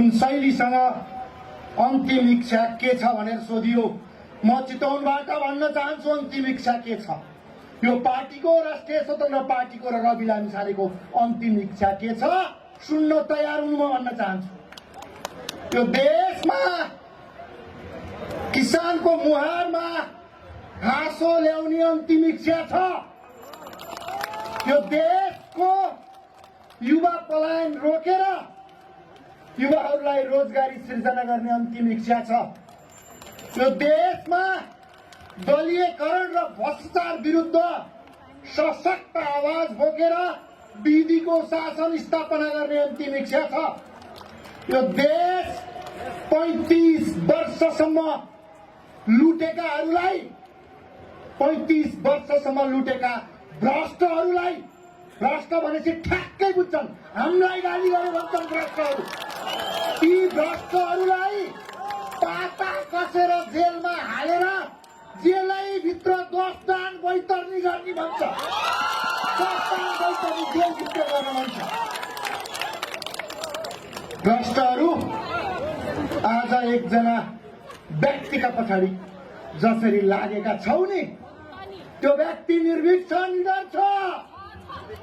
जुन शैलीसँग अन्तिम इच्छा के छ भनेर सोधियो, म चितवनबाट भन्न चाहन्छु अन्तिम इच्छा के छ। यो पार्टीको, राष्ट्रिय स्वतन्त्र पार्टीको र रवि लामिछानेको अन्तिम इच्छा के छ सुन्न तयार हुनु म भन्न चाहन्छु। यो देशमा किसानको मुहारमा हाँसो ल्याउने अन्तिम इच्छा छ। यो देशको युवा पलायन रोकेर युवाहरूलाई रोजगारी सृजना गर्ने अन्तिम इच्छा छ। यो देशमा दलीयकरण र भ्रष्टाचार विरुद्ध सशक्त आवाज बोकेर विधिको शासन स्थापना गर्ने अन्तिम इच्छा छ। यो देश 35 वर्षसम्म लुटेकाहरूलाई, 35 वर्षसम्म लुटेका भ्रष्टहरूलाई, भ्रष्ट भनेपछि ठ्याक्कै बुझ्छन्, हामीलाई गाली गरे भन्छन् भ्रष्टहरू, ती भ्रष्टहरूलाई पाता कसेर जेलमा हालेर जेलै भित्र 10 दान बैतरनी गर्ने भन्छ, 10 दान बैतरनी जेलभित्र गर्न भन्छ। भ्रष्टहरू आज एकजना व्यक्तिका पछाडि जसरी लागेका छौ नि, त्यो व्यक्ति निर्भीक छ, निडर छ।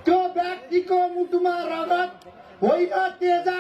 त्यो व्यक्तिको मुटुमा रगत होइन तेजा